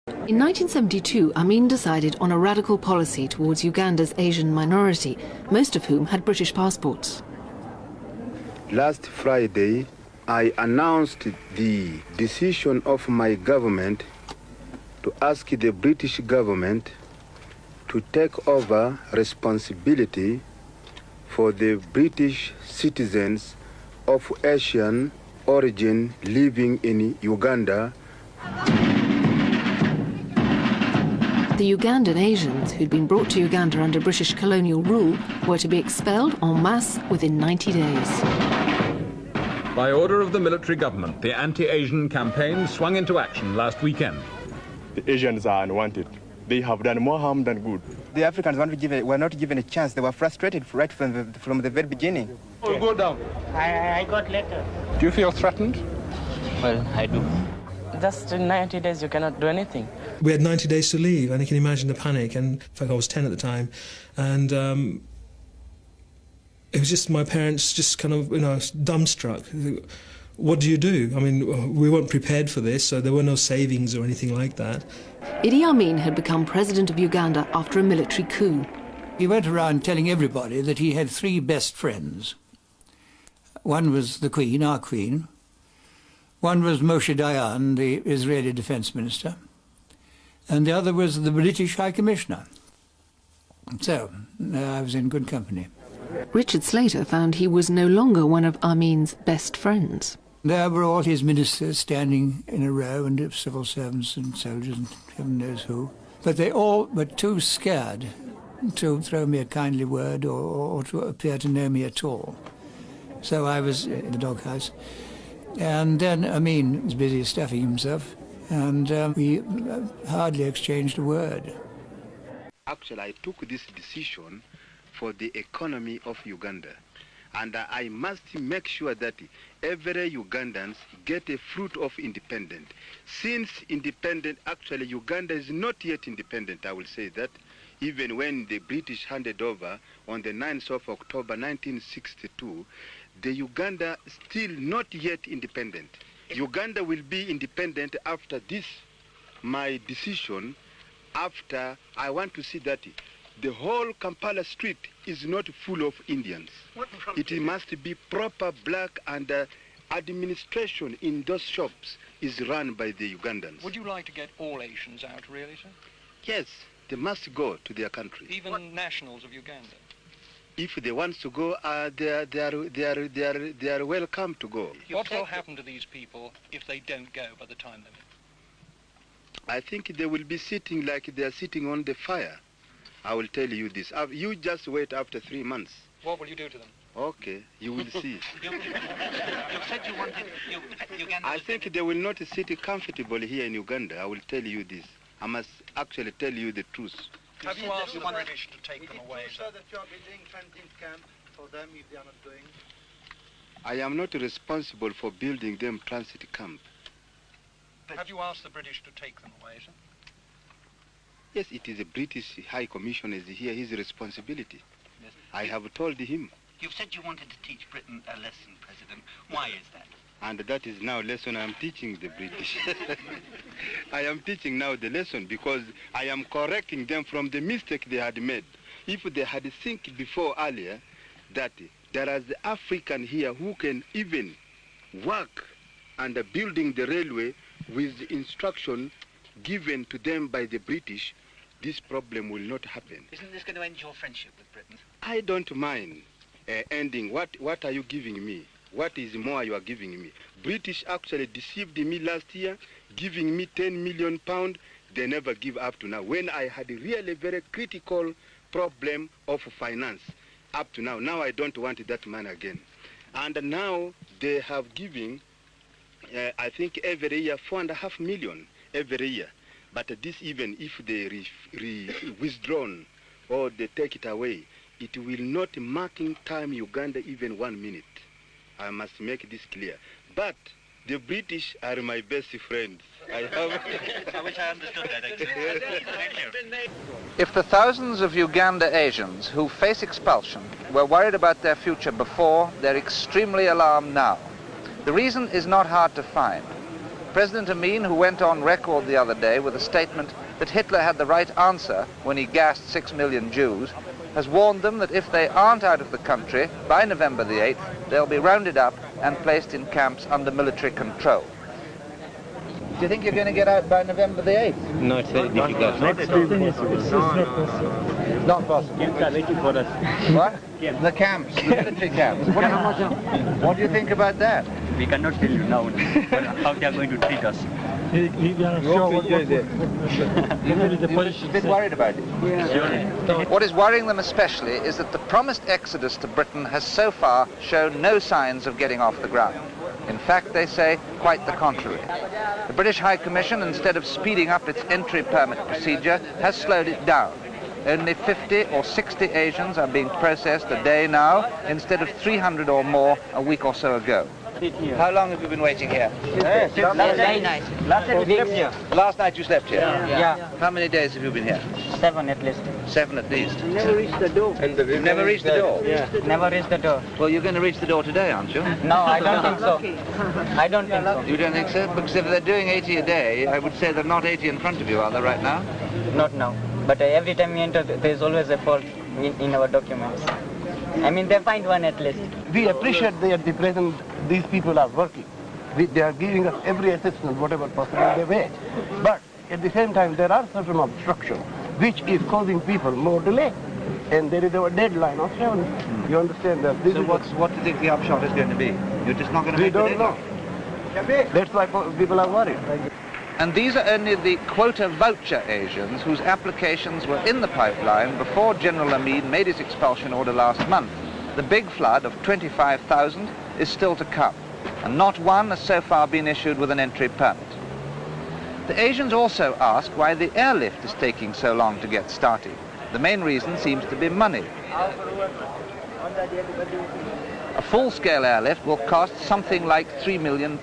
In 1972, Amin decided on a radical policy towards Uganda's Asian minority, most of whom had British passports. Last Friday, I announced the decision of my government to ask the British government to take over responsibility for the British citizens of Asian origin living in Uganda. The Ugandan Asians who'd been brought to Uganda under British colonial rule were to be expelled en masse within 90 days. By order of the military government, the anti-Asian campaign swung into action last weekend. The Asians are unwanted. They have done more harm than good. The Africans were not given a chance. They were frustrated right from the very beginning. We'll go down. I got letter. Do you feel threatened? Well, I do. Just in 90 days you cannot do anything. We had 90 days to leave, and you can imagine the panic. And in fact, I was 10 at the time, and it was just my parents just kind of, dumbstruck. What do you do? I mean, we weren't prepared for this, so there were no savings or anything like that. Idi Amin had become president of Uganda after a military coup. He went around telling everybody that he had three best friends. One was the Queen, our Queen. One was Moshe Dayan, the Israeli Defense Minister. And the other was the British High Commissioner. So, I was in good company. Richard Slater found he was no longer one of Amin's best friends. There were all his ministers standing in a row, and civil servants and soldiers and heaven knows who. But they all were too scared to throw me a kindly word or to appear to know me at all. So I was in the doghouse. And then Amin was busy stuffing himself, and we hardly exchanged a word. Actually, I took this decision for the economy of Uganda. And I must make sure that every Ugandans get a fruit of independence. Since independent, actually Uganda is not yet independent, I will say that. Even when the British handed over on the 9th of October 1962, the Uganda still not yet independent. Uganda will be independent after this, my decision, after I want to see that the whole Kampala street is not full of Indians. It must be proper black, and administration in those shops is run by the Ugandans. Would you like to get all Asians out, really, sir? Yes, they must go to their country. Even nationals of Uganda? If they want to go, they are welcome to go. What will happen to these people if they don't go by the time they're I think they will be sitting like they are sitting on the fire. I will tell you this. You just wait after 3 months. What will you do to them? Okay, you will see. You said you wanted Uganda. I think they will not sit comfortably here in Uganda. I will tell you this. I must actually tell you the truth. Have you asked the British to take them away, sir? That you are building transit camp for them if they are not going? I am not responsible for building them transit camp. Have you asked the British to take them away, sir? Yes, it is a British High Commissioner is here, his responsibility. Yes. I have told him. You've said you wanted to teach Britain a lesson, President. Why is that? And that is now lesson I am teaching the British. I am teaching now the lesson because I am correcting them from the mistake they had made. If they had think before earlier that there is the African here who can even work under building the railway with the instruction given to them by the British, this problem will not happen. Isn't this going to end your friendship with Britain? I don't mind ending. What are you giving me? What is more you are giving me? British actually deceived me last year, giving me £10 million. They never give up to now. When I had a really very critical problem of finance up to now. Now I don't want that man again. And now they have given, I think every year, 4.5 million every year. But this, even if they withdrawn or they take it away, it will not marking time Uganda even 1 minute. I must make this clear. But the British are my best friends. I wish I understood that, actually. If the thousands of Uganda Asians who face expulsion were worried about their future before, they're extremely alarmed now. The reason is not hard to find. President Amin, who went on record the other day with a statement that Hitler had the right answer when he gassed 6 million Jews, has warned them that if they aren't out of the country by November the 8th, they'll be rounded up and placed in camps under military control. Do you think you're going to get out by November the 8th? No, it's very difficult. Not possible. Camps are waiting for us. What? The camps, the military camps. What do you think about that? We cannot tell you now how they are going to treat us. You're a bit worried about it. Yeah. What is worrying them especially is that the promised exodus to Britain has so far shown no signs of getting off the ground. In fact, they say, quite the contrary. The British High Commission, instead of speeding up its entry permit procedure, has slowed it down. Only 50 or 60 Asians are being processed a day now, instead of 300 or more a week or so ago. How long have you been waiting here? Last night. Last night we slept here. Last night you slept here? Yeah. How many days have you been here? 7 at least. 7 at least. Never reached the door. You've never reached the door? Yeah. Never reached the door. Well, you're going to reach the door today, aren't you? No, I don't think so. I don't think so. You don't think so? Because if they're doing 80 a day, I would say they're not 80 in front of you, are they, right now? Not now. But every time we enter, there's always a fault in our documents. I mean, they find one at least. We appreciate that at the present these people are working. They are giving us every assistance, whatever possible they way. But at the same time, there are certain obstructions which is causing people more delay. And there is a deadline of 7. You understand that? So what do you think the upshot is going to be? You're just not going to make the deadline? We don't know. That's why people are worried. And these are only the quota voucher Asians whose applications were in the pipeline before General Amin made his expulsion order last month. The big flood of 25,000 is still to come, and not one has so far been issued with an entry permit. The Asians also ask why the airlift is taking so long to get started. The main reason seems to be money. A full-scale airlift will cost something like £3 million.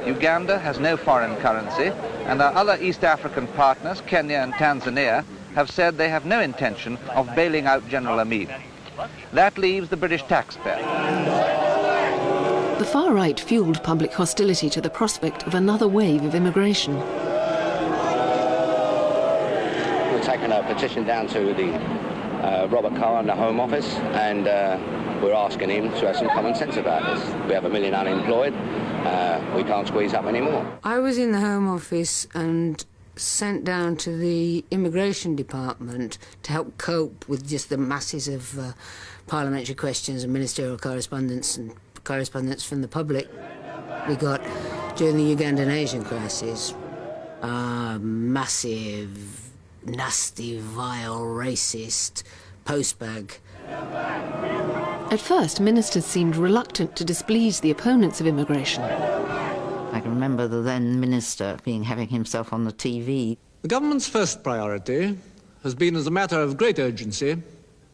Uganda has no foreign currency, and our other East African partners, Kenya and Tanzania, have said they have no intention of bailing out General Amin. That leaves the British taxpayer. The far right fueled public hostility to the prospect of another wave of immigration. We've taken a petition down to the Robert Carr in the Home Office, and we're asking him to have some common sense about this. We have 1 million unemployed. We can't squeeze up anymore. I was in the Home Office and sent down to the Immigration Department to help cope with just the masses of parliamentary questions and ministerial correspondence and correspondence from the public. We got, during the Ugandan Asian crisis, massive, nasty, vile, racist postbag. At first, ministers seemed reluctant to displease the opponents of immigration. I can remember the then minister having himself on the TV. The government's first priority has been, as a matter of great urgency,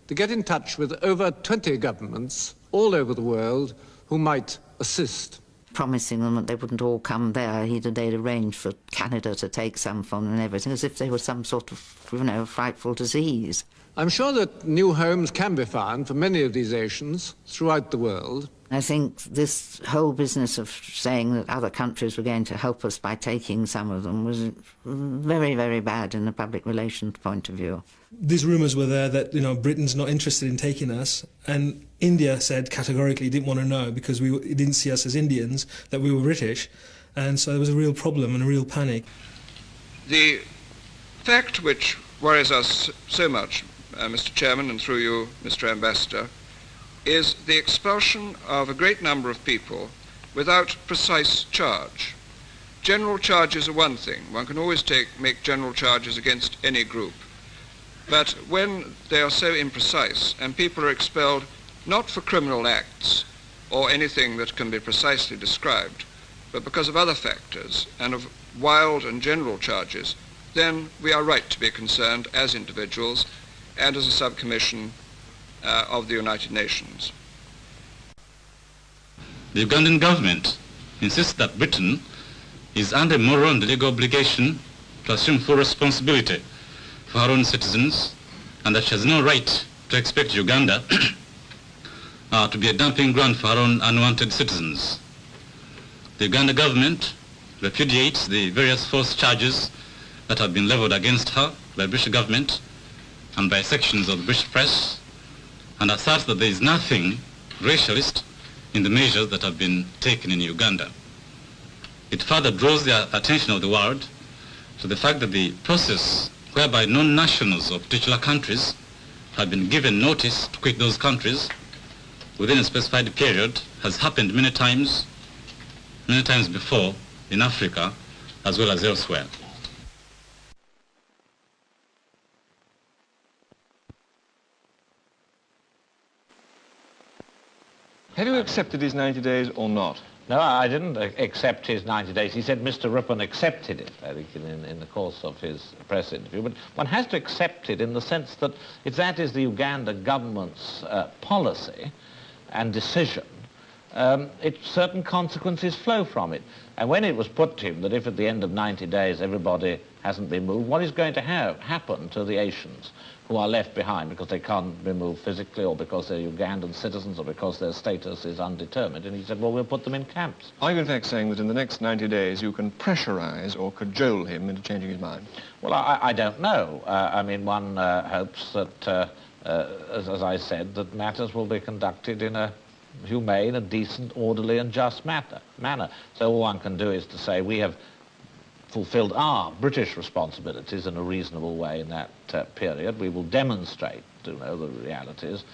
to get in touch with over 20 governments all over the world who might assist. Promising them that they wouldn't all come there. They'd arranged for Canada to take some from them and everything, as if they were some sort of, frightful disease. I'm sure that new homes can be found for many of these Asians throughout the world. I think this whole business of saying that other countries were going to help us by taking some of them was very, very bad in the public relations point of view. These rumours were there that, Britain's not interested in taking us, and India said categorically it didn't want to know because it didn't see us as Indians, that we were British, and so there was a real problem and a real panic. The fact which worries us so much, Mr. Chairman, and through you, Mr. Ambassador, is the expulsion of a great number of people without precise charge. General charges are one thing. One can always make general charges against any group. But when they are so imprecise and people are expelled not for criminal acts or anything that can be precisely described, but because of other factors and of wild and general charges, then we are right to be concerned as individuals and as a subcommission of the United Nations. The Ugandan government insists that Britain is under moral and legal obligation to assume full responsibility for her own citizens, and that she has no right to expect Uganda to be a dumping ground for her own unwanted citizens. The Uganda government repudiates the various false charges that have been leveled against her by the British government and by sections of the British press, and asserts that there is nothing racialist in the measures that have been taken in Uganda. It further draws the attention of the world to the fact that the process whereby non-nationals of particular countries have been given notice to quit those countries within a specified period has happened many times before in Africa as well as elsewhere. Have you accepted his 90 days or not? No, I didn't accept his 90 days. He said Mr. Ripon accepted it, I think, in the course of his press interview. But one has to accept it in the sense that that is the Uganda government's policy and decision. Certain consequences flow from it. And when it was put to him that if at the end of 90 days everybody hasn't been moved, what is going to happen to the Asians who are left behind because they can't be moved physically or because they're Ugandan citizens or because their status is undetermined? And he said, well, we'll put them in camps. Are you in fact saying that in the next 90 days you can pressurize or cajole him into changing his mind? Well, I don't know. I mean, one hopes that, as I said, that matters will be conducted in a humane, a decent, orderly and just manner. So all one can do is to say we have fulfilled our British responsibilities in a reasonable way in that period. We will demonstrate, the realities,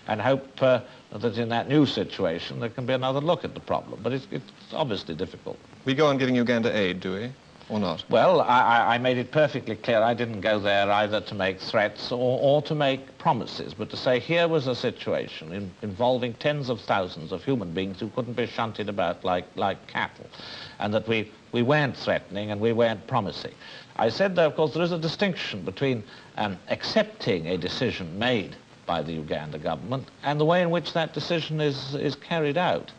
and hope that in that new situation there can be another look at the problem. But it's obviously difficult. We go on giving Uganda aid, do we? Or not? Well, I made it perfectly clear I didn't go there either to make threats or to make promises, but to say here was a situation involving tens of thousands of human beings who couldn't be shunted about like cattle, and that we weren't threatening and we weren't promising. I said, though, of course, there is a distinction between accepting a decision made by the Uganda government and the way in which that decision is carried out.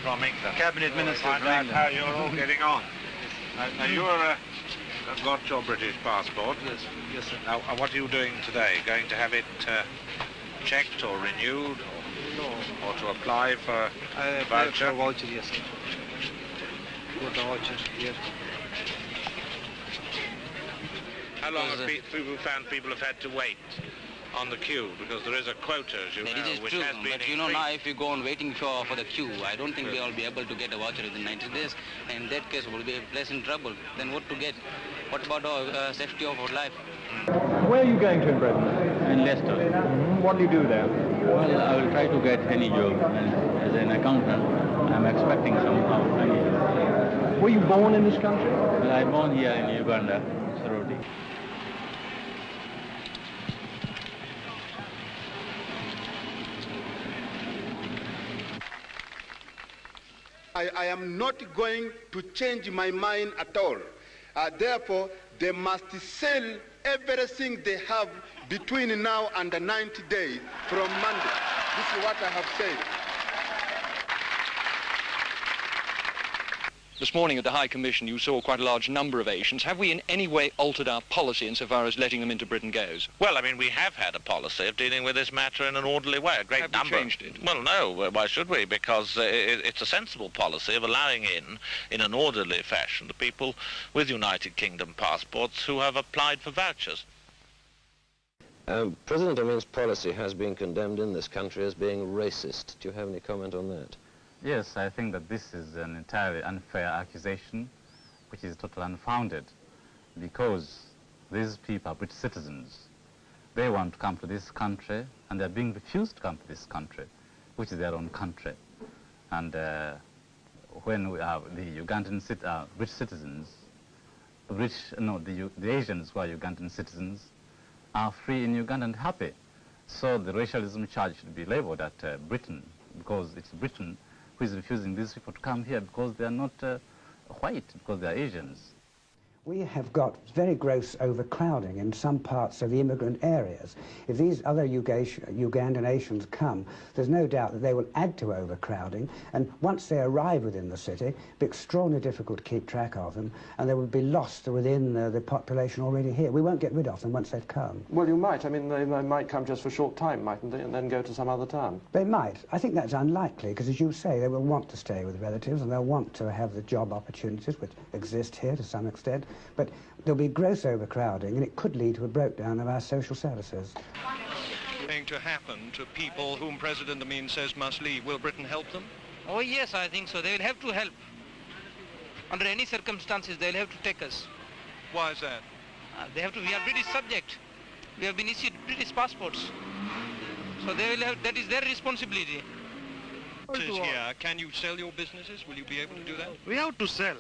From England. Cabinet Minister find from out England. how you're all getting on. Now you're got your British passport. Yes, sir. Now, what are you doing today? Going to have it checked or renewed, or to apply for a voucher? For voucher, yes, sir. For the voucher, yes. How long have people found people have had to wait on the queue? Because there is a quota, as you know, which has been but now if you go on waiting for the queue, I don't think we will be able to get a voucher within 90 days. And in that case, we'll be less in trouble. Then what to get? What about our safety of our life? Where are you going to in Britain? In Leicester. What do you do there? Well, I will try to get any job. And as an accountant, I'm expecting somehow any job. Were you born in this country? Well, I'm born here in Uganda, Sarodi. I am not going to change my mind at all. Therefore, they must sell everything they have between now and the 90 days from Monday. This is what I have said. This morning at the High Commission you saw quite a large number of Asians. Have we in any way altered our policy insofar as letting them into Britain goes? Well, I mean, we have had a policy of dealing with this matter in an orderly way. A great number. Have we changed it? Well, no. Why should we? Because it's a sensible policy of allowing in an orderly fashion, the people with United Kingdom passports who have applied for vouchers. President Amin's policy has been condemned in this country as being racist. Do you have any comment on that? Yes, I think that this is an entirely unfair accusation, which is totally unfounded, because these people are British citizens. They want to come to this country, and they're being refused to come to this country, which is their own country. And when we have the Ugandan British citizens, the Asians who are Ugandan citizens are free in Uganda and happy. So the racialism charge should be leveled at Britain, because it's Britain who is refusing these people to come here because they are not white, because they are Asians. We have got very gross overcrowding in some parts of the immigrant areas. If these other Ugandan nations come, there's no doubt that they will add to overcrowding, and once they arrive within the city, it'll be extraordinarily difficult to keep track of them, and they will be lost within the population already here. We won't get rid of them once they've come. Well, you might. I mean, they might come just for a short time, mightn't they, and then go to some other town? They might. I think that's unlikely, because as you say, they will want to stay with relatives, and they'll want to have the job opportunities which exist here to some extent. But there'll be gross overcrowding, and it could lead to a breakdown of our social services. Going to happen to people whom President Amin says must leave? Will Britain help them? Oh yes, I think so. They will have to help. Under any circumstances, they'll have to take us. Why is that? We are British subject. We have been issued British passports. So they will have, that is their responsibility. It is here. Can you sell your businesses? Will you be able to do that? We have to sell.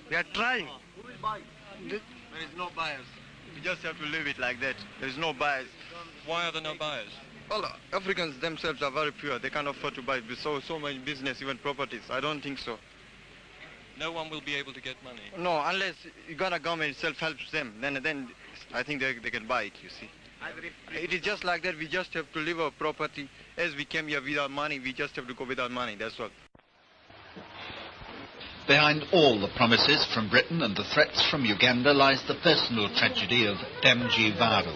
We are trying. Who will buy? There is no buyers. We just have to leave it like that. There is no buyers. Why are there no buyers? Well, Africans themselves are very poor. They can't afford to buy so many business, even properties. I don't think so. No one will be able to get money? No, unless Uganda government itself helps them. Then I think they can buy it, you see. It is just like that. We just have to leave our property. As we came here without money, we just have to go without money. That's all. Behind all the promises from Britain and the threats from Uganda lies the personal tragedy of Damji Varu.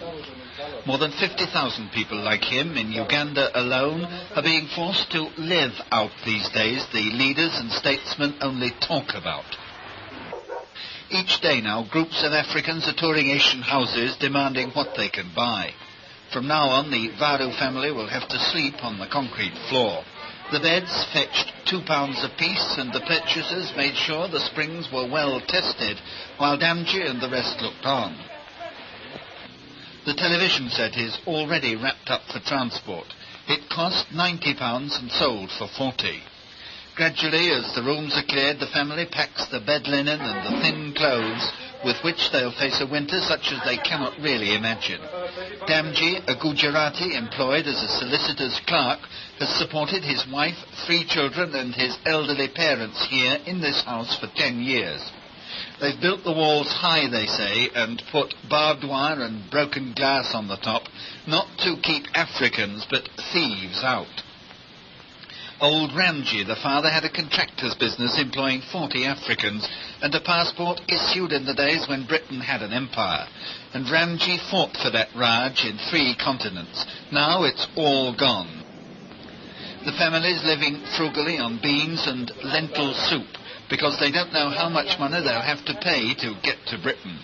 More than 50,000 people like him in Uganda alone are being forced to live out these days the leaders and statesmen only talk about. Each day now, groups of Africans are touring Asian houses demanding what they can buy. From now on, the Varu family will have to sleep on the concrete floor. The beds fetched £2 apiece, and the purchasers made sure the springs were well tested, while Damji and the rest looked on. The television set is already wrapped up for transport. It cost £90 and sold for £40. Gradually, as the rooms are cleared, the family packs the bed linen and the thin clothes with which they'll face a winter such as they cannot really imagine. Damji, a Gujarati employed as a solicitor's clerk, has supported his wife, 3 children and his elderly parents here in this house for 10 years. They've built the walls high, they say, and put barbed wire and broken glass on the top, not to keep Africans but thieves out. Old Ramji, the father, had a contractor's business employing 40 Africans and a passport issued in the days when Britain had an empire. And Ramji fought for that Raj in 3 continents. Now it's all gone. The family's living frugally on beans and lentil soup because they don't know how much money they'll have to pay to get to Britain.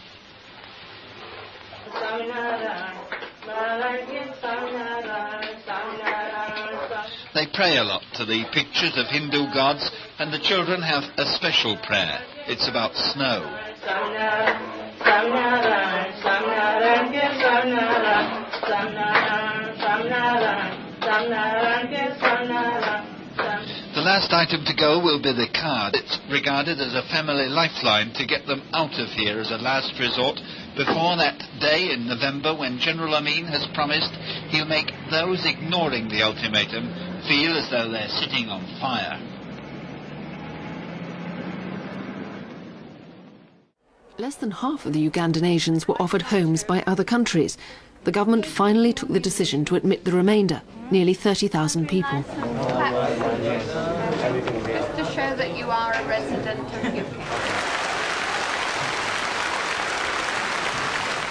They pray a lot to the pictures of Hindu gods, and the children have a special prayer. It's about snow. The last item to go will be the card. It's regarded as a family lifeline to get them out of here as a last resort before that day in November when General Amin has promised he'll make those ignoring the ultimatum feel as though they're sitting on fire. Less than half of the Ugandan Asians were offered homes by other countries. The government finally took the decision to admit the remainder, nearly 30,000 people. Just to show that you are a resident of Uganda.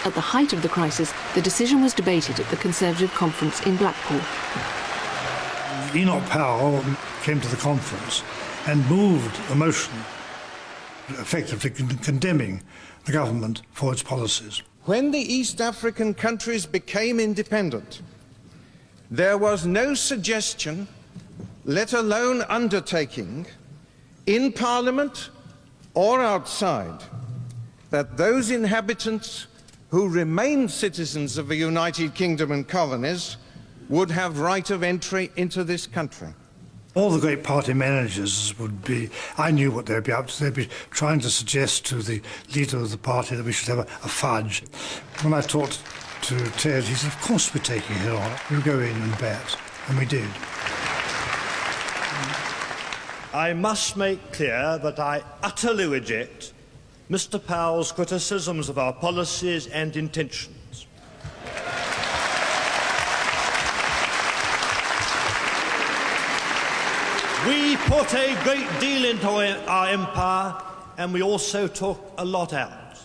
At the height of the crisis, the decision was debated at the Conservative conference in Blackpool. Enoch Powell came to the conference and moved a motion effectively condemning the government for its policies. When the East African countries became independent, there was no suggestion, let alone undertaking, in Parliament or outside, that those inhabitants who remained citizens of the United Kingdom and colonies would have right of entry into this country. All the great party managers would be, I knew what they'd be up to, they'd be trying to suggest to the leader of the party that we should have a fudge. When I talked to Ted, he said, of course we're taking it on, we'll go in and bet, and we did. I must make clear that I utterly reject Mr. Powell's criticisms of our policies and intentions. We put a great deal into our empire, and we also took a lot out.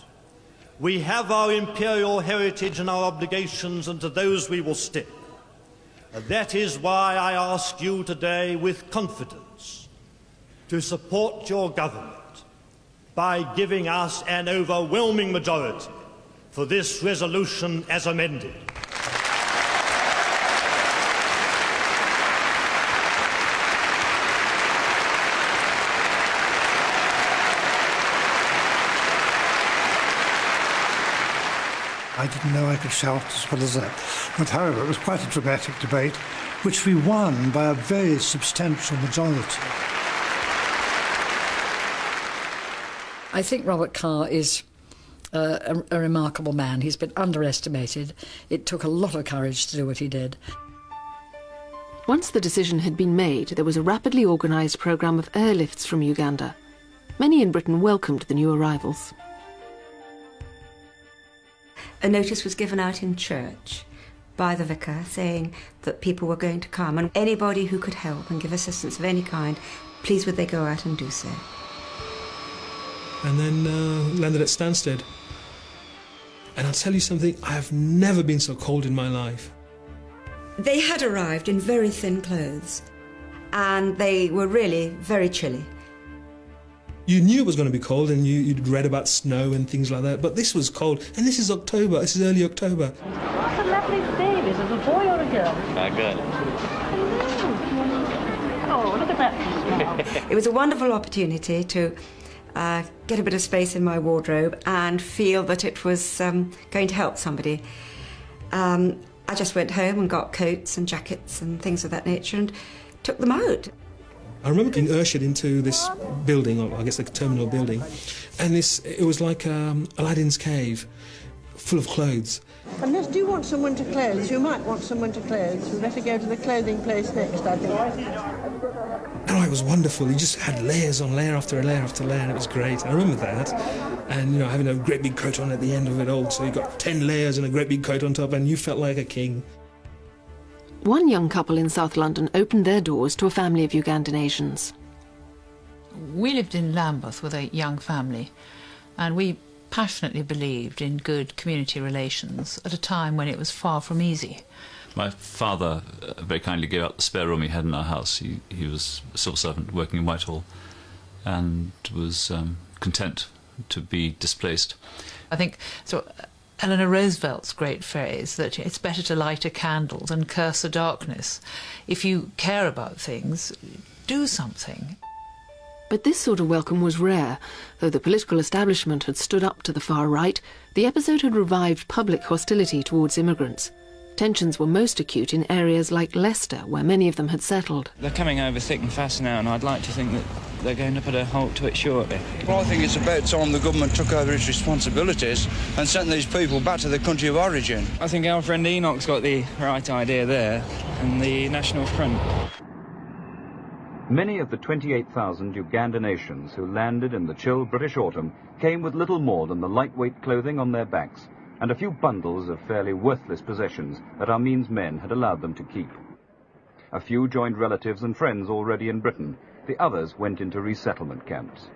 We have our imperial heritage and our obligations, and to those we will stick. That is why I ask you today with confidence to support your government by giving us an overwhelming majority for this resolution as amended. I didn't know I could shout as well as that. But however, it was quite a dramatic debate, which we won by a very substantial majority. I think Robert Carr is a remarkable man. He's been underestimated. It took a lot of courage to do what he did. Once the decision had been made, there was a rapidly organised programme of airlifts from Uganda. Many in Britain welcomed the new arrivals. A notice was given out in church by the vicar saying that people were going to come, and anybody who could help and give assistance of any kind, please would they go out and do so. And then landed at Stansted. And I'll tell you something, I have never been so cold in my life. They had arrived in very thin clothes, and they were really very chilly. You knew it was going to be cold, and you'd read about snow and things like that, but this was cold, and this is October, this is early October. What a lovely baby. Is it a boy or a girl? A girl. Oh, look at that smile. It was a wonderful opportunity to get a bit of space in my wardrobe and feel that it was going to help somebody. I just went home and got coats and jackets and things of that nature and took them out. I remember being ushered into this building, or I guess the terminal building, and it was like Aladdin's cave, full of clothes. Unless you want some winter clothes, you might want some winter clothes. We better go to the clothing place next, I think. Oh, it was wonderful. You just had layers on layer after layer after layer, and it was great. I remember that. And, having a great big coat on at the end of it all, so you got 10 layers and a great big coat on top, and you felt like a king. One young couple in South London opened their doors to a family of Ugandan Asians. We lived in Lambeth with a young family, and we passionately believed in good community relations at a time when it was far from easy. My father very kindly gave out the spare room he had in our house. He was a civil servant working in Whitehall and was content to be displaced. I think Eleanor Roosevelt's great phrase that it's better to light a candle than curse the darkness. If you care about things, do something. But this sort of welcome was rare. Though the political establishment had stood up to the far right, the episode had revived public hostility towards immigrants. Tensions were most acute in areas like Leicester, where many of them had settled. They're coming over thick and fast now, and I'd like to think that they're going to put a halt to it shortly. Well, I think it's about time the government took over its responsibilities and sent these people back to their country of origin. I think our friend Enoch's got the right idea there, and the National Front. Many of the 28,000 Ugandan Asians who landed in the chill British autumn came with little more than the lightweight clothing on their backs and a few bundles of fairly worthless possessions that Amin's men had allowed them to keep. A few joined relatives and friends already in Britain. The others went into resettlement camps.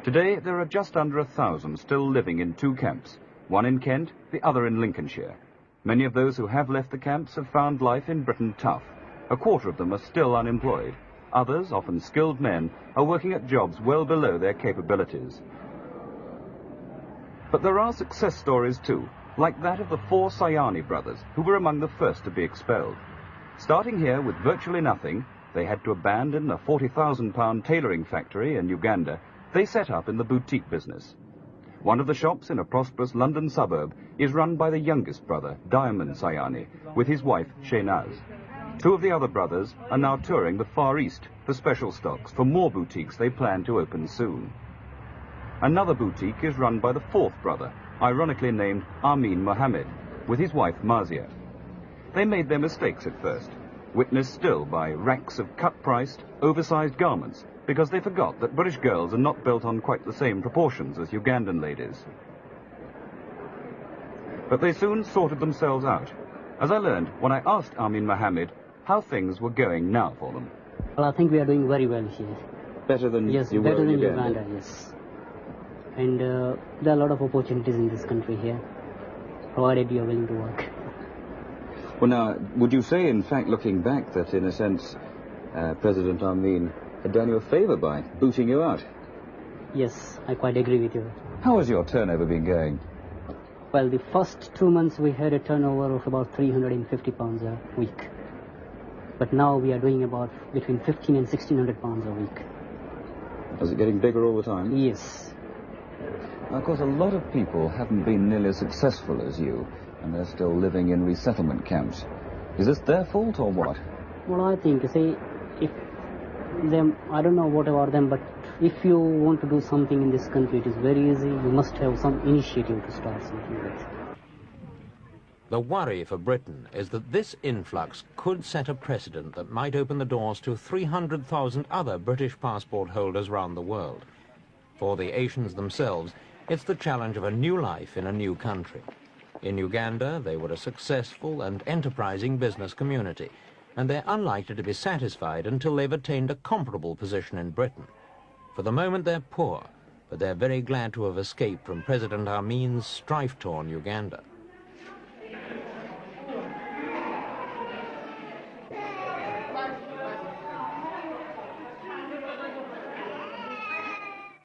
Today there are just under 1,000 still living in two camps, one in Kent, the other in Lincolnshire. Many of those who have left the camps have found life in Britain tough. A quarter of them are still unemployed. Others, often skilled men, are working at jobs well below their capabilities. But there are success stories too, like that of the 4 Sayani brothers, who were among the first to be expelled. Starting here with virtually nothing, they had to abandon a £40,000 tailoring factory in Uganda. They set up in the boutique business. One of the shops in a prosperous London suburb is run by the youngest brother, Diamond Sayani, with his wife, Shaynaz. 2 of the other brothers are now touring the Far East for special stocks for more boutiques they plan to open soon. Another boutique is run by the 4th brother, ironically named Amin Mohammed, with his wife Mazia. They made their mistakes at first, witnessed still by racks of cut-priced, oversized garments because they forgot that British girls are not built on quite the same proportions as Ugandan ladies. But they soon sorted themselves out, as I learned when I asked Amin Mohammed how things were going now for them. Well, I think we are doing very well here. Better than yes, you better were in than Uganda? Yes. And there are a lot of opportunities in this country here, provided you are willing to work. Well, now, would you say, in fact, looking back, that in a sense, President Amin had done you a favour by booting you out? Yes, I quite agree with you. How has your turnover been going? Well, the first 2 months we had a turnover of about £350 a week. But now we are doing about between £1,500 and £1,600 a week. Is it getting bigger all the time? Yes. Now, of course, a lot of people haven't been nearly as successful as you, and they're still living in resettlement camps. Is this their fault or what? Well, I think, say, if them, I don't know what about them, but if you want to do something in this country, it is very easy. You must have some initiative to start something with. The worry for Britain is that this influx could set a precedent that might open the doors to 300,000 other British passport holders round the world. For the Asians themselves, it's the challenge of a new life in a new country. In Uganda, they were a successful and enterprising business community, and they're unlikely to be satisfied until they've attained a comparable position in Britain. For the moment, they're poor, but they're very glad to have escaped from President Amin's strife-torn Uganda.